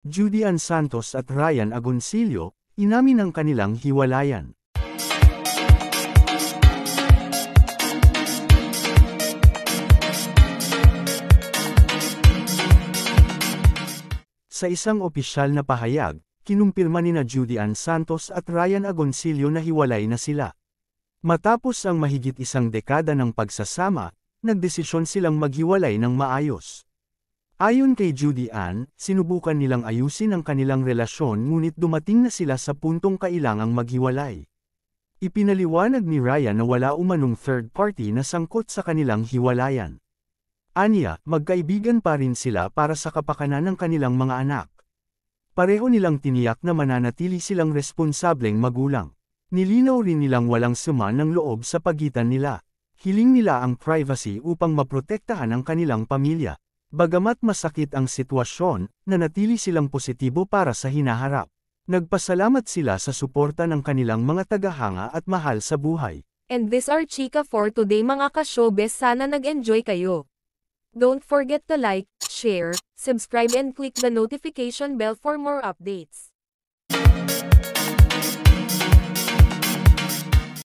Judy Ann Santos at Ryan Agoncillo, inamin ang kanilang hiwalayan. Sa isang opisyal na pahayag, kinumpirma nina Judy Ann Santos at Ryan Agoncillo na hiwalay na sila. Matapos ang mahigit isang dekada ng pagsasama, nagdesisyon silang maghiwalay ng maayos. Ayon kay Judy Ann, sinubukan nilang ayusin ang kanilang relasyon ngunit dumating na sila sa puntong kailangang maghiwalay. Ipinaliwanag ni Ryan na wala umanong third party na sangkot sa kanilang hiwalayan. Aniya, magkaibigan pa rin sila para sa kapakanan ng kanilang mga anak. Pareho nilang tiniyak na mananatili silang responsableng magulang. Nilinaw rin nilang walang sama ng loob sa pagitan nila. Hiling nila ang privacy upang maprotektahan ang kanilang pamilya. Bagamat masakit ang sitwasyon, nanatili silang positibo para sa hinaharap. Nagpasalamat sila sa suporta ng kanilang mga tagahanga at mahal sa buhay. And this are chika for today mga ka-showbiz, sana nag-enjoy kayo. Don't forget to like, share, subscribe and click the notification bell for more updates.